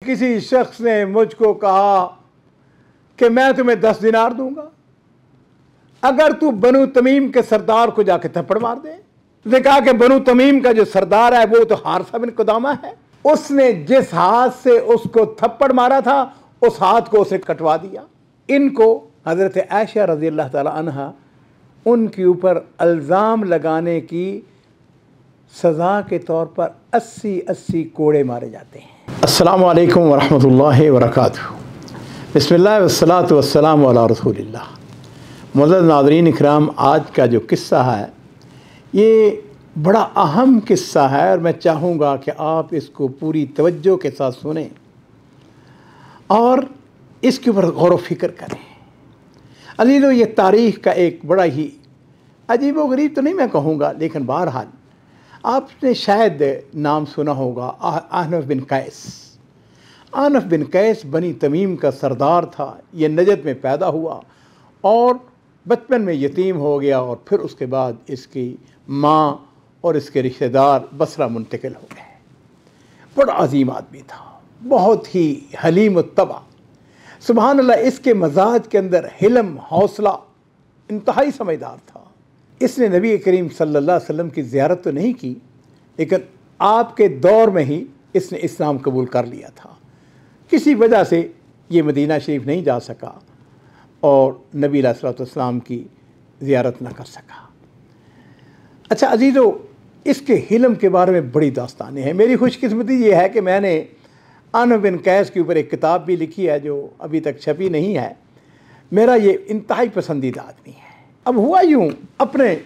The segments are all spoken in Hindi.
किसी शख्स ने मुझको कहा कि मैं तुम्हें 10 दिनार दूंगा अगर तू बनु तमीम के सरदार को जाके थप्पड़ मार दे। उसने कहा कि बनु तमीम का जो सरदार है वो तो हारिसा बिन कुदामा है, उसने जिस हाथ से उसको थप्पड़ मारा था उस हाथ को उसे कटवा दिया। इनको हज़रत आयशा रज़ी अल्लाह ताला अन्हा उनके ऊपर इल्ज़ाम लगाने की सज़ा के तौर पर 80 कोड़े मारे जाते हैं। अस्सलामु अलैकुम वरहमतुल्लाहि वबरकातुहू। बिस्मिल्लाह वस्सलातु वस्सलामु अला रसूलिल्लाह। मुअज़्ज़ज़ नाज़रीन इकराम, आज का जो किस्सा है ये बड़ा अहम किस्सा है और मैं चाहूँगा कि आप इसको पूरी तवज्जो के साथ सुनें और इसके ऊपर गौर व फिक्र करें। अज़ीज़ों, ये तारीख़ का एक बड़ा ही अजीब व गरीब तो नहीं मैं कहूँगा, लेकिन बहरहाल आपने शायद नाम सुना होगा आहनफ बिन कैस। आहनफ बिन कैस बनी तमीम का सरदार था। ये नजद में पैदा हुआ और बचपन में यतीम हो गया और फिर उसके बाद इसकी माँ और इसके रिश्तेदार बसरा मुंतकिल हो गए। बड़ा अजीम आदमी था, बहुत ही हलीम तबा। सुबहान अल्लाह, इसके मजाज के अंदर हिलम हौसला इंतहाई समझदार था। इसने नबी करीम सल्लल्लाहु अलैहि वसल्लम की ज़ियारत तो नहीं की, लेकिन आपके दौर में ही इसने इस्लाम कबूल कर लिया था। किसी वजह से ये मदीना शरीफ नहीं जा सका और नबी अलैहि सल्लाम की ज़ियारत ना कर सका। अच्छा अजीज़ों, इसके हिलम के बारे में बड़ी दास्तानें हैं। मेरी खुशकिस्मती ये है कि मैंने आहनफ बिन कैस के ऊपर एक किताब भी लिखी है जो अभी तक छपी नहीं है। मेरा ये इंतहाई पसंदीदा आदमी है। अब हुआ यूँ, अपने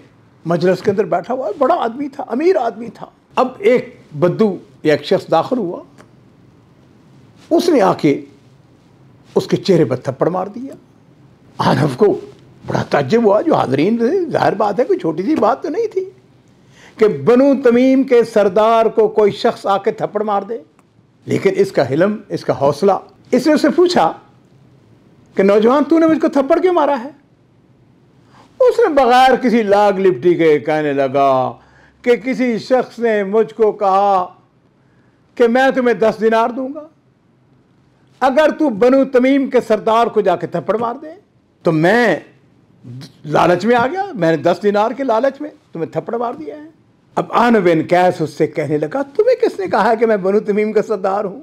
मजलिस के अंदर बैठा हुआ, बड़ा आदमी था, अमीर आदमी था। अब एक बद्दू या एक शख्स दाखिल हुआ, उसने आके उसके चेहरे पर थप्पड़ मार दिया। आहनफ को बड़ा ताज्जुब हुआ, जो हाज़रीन थे, जाहिर बात है कोई छोटी सी बात तो नहीं थी कि बनु तमीम के सरदार को कोई शख्स आके थप्पड़ मार दे। लेकिन इसका हिलम, इसका हौसला, इसने उससे पूछा कि नौजवान तूने मुझको थप्पड़ क्यों मारा है? उसने बगैर किसी लाग लिपटी के कहने लगा कि किसी शख्स ने मुझको कहा कि मैं तुम्हें 10 दिनार दूंगा अगर तू बनु तमीम के सरदार को जाके थप्पड़ मार दे। तो मैं लालच में आ गया, मैंने 10 दिनार के लालच में तुम्हें थप्पड़ मार दिया है। अब आहनफ बिन कैस उससे कहने लगा, तुम्हें किसने कहा है कि मैं बनु तमीम का सरदार हूं?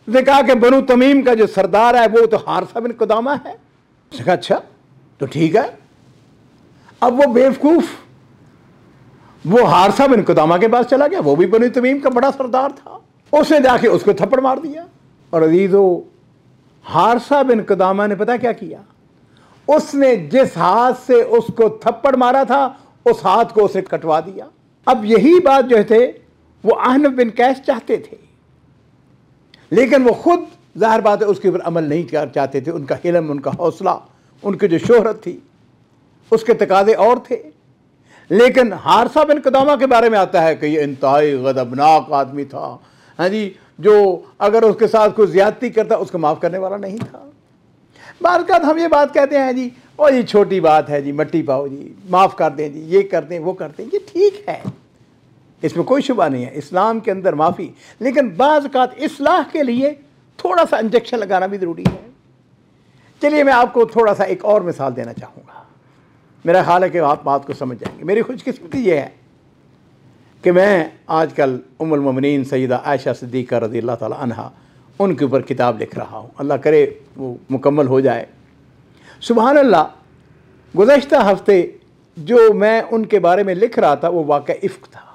उसने कहा कि बनु तमीम का जो सरदार है वो तो हारिसा बिन कुदामा है। उसने कहा अच्छा तो ठीक है। अब वो बेवकूफ़ वो हारिसा बिन कुदामा के पास चला गया, वो भी बनु तमीम का बड़ा सरदार था। उसने जाके उसको थप्पड़ मार दिया। और अजीज़ों, हारिसा बिन कुदामा ने पता क्या किया? उसने जिस हाथ से उसको थप्पड़ मारा था उस हाथ को उसे कटवा दिया। अब यही बात जो थे वो आहनफ बिन कैस चाहते थे, लेकिन वो खुद ज़ाहिर बात है उसके ऊपर अमल नहीं कर चाहते थे। उनका हिलम, उनका हौसला, उनकी जो शोहरत थी उसके तकाज़े और थे। लेकिन हारिसा बिन कुदामा के बारे में आता है कि ये इंतहाई गज़बनाक आदमी था। हाँ जी, जो अगर उसके साथ कोई ज़्यादती करता उसको माफ़ करने वाला नहीं था। बारकात हम ये बात कहते हैं जी, और ये छोटी बात है जी, मट्टी पाओ जी, माफ़ कर दें जी, ये कर दें वो करते हैं, ये ठीक है, इसमें कोई शुबा नहीं है, इस्लाम के अंदर माफ़ी। लेकिन बाज़ात इस्लाह के लिए थोड़ा सा इंजेक्शन लगाना भी ज़रूरी है। चलिए मैं आपको थोड़ा सा एक और मिसाल देना चाहूँगा, मेरा ख्याल है कि आप बात को समझ जाएंगे। मेरी खुशकिस्मती ये है कि मैं आजकल उम्मुल मोमिनीन सैयदा आयशा सिद्दीक़ा रज़ियल्लाहु ताला अन्हा उनके ऊपर किताब लिख रहा हूँ। अल्लाह करे वो मुकम्मल हो जाए। सुबहान अल्लाह, गुज़श्ता हफ्ते जो मैं उनके बारे में लिख रहा था वो वाक़या इफ़्क था।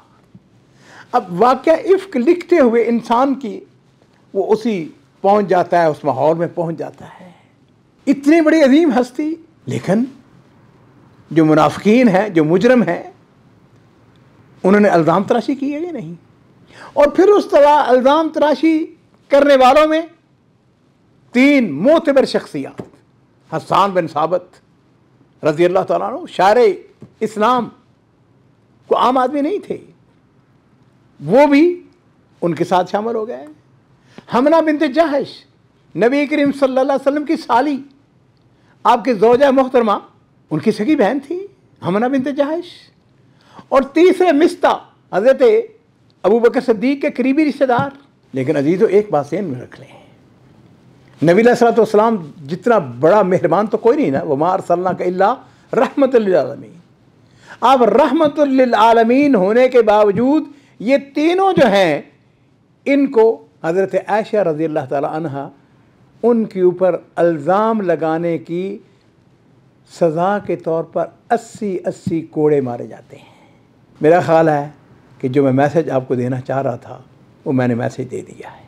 अब वाक़या इफ़्क लिखते हुए इंसान की वो उसी पहुँच जाता है, उस माहौल में पहुँच जाता है। इतनी बड़ी अजीम हस्ती, लेकिन जो मुनाफिकीन हैं, जो मुजरम हैं, उन्होंने इल्ज़ाम तराशी की है या नहीं? और फिर उस तरह इल्ज़ाम तराशी करने वालों में 3 मोतबर शख्सियत, हसन बिन साबित रज़ियल्लाहु ताला अन्हु, शारे इस्लाम, को आम आदमी नहीं थे, वो भी उनके साथ शामिल हो गए। हमना बिन्त जहश, नबी करीम सल्लल्लाहु अलैहि वसल्लम की साली, आपके ज़ौजा मोहतरमा, उनकी सगी बहन थी हमना बिन्त जहश। और तीसरे मिस्ता, हज़रत अबू बकर सिद्दीक़ के करीबी रिश्तेदार, लेकिन अजीज़ों एक बात ज़हन में रख लें, नबी अलैहिस्सलाम जितना बड़ा मेहरबान तो कोई नहीं ना, वमा अरसलनाका इल्ला रहमतल लिल आलमीन। अब रहमतुल लिल आलमीन होने के बावजूद ये तीनों जो हैं, इनको हज़रत आयशा रज़ियल्लाहु ताला अन्हा उनके ऊपर इल्ज़ाम लगाने की सज़ा के तौर पर 80-80 कोड़े मारे जाते हैं। मेरा ख़्याल है कि जो मैं मैसेज आपको देना चाह रहा था वो मैंने मैसेज दे दिया है।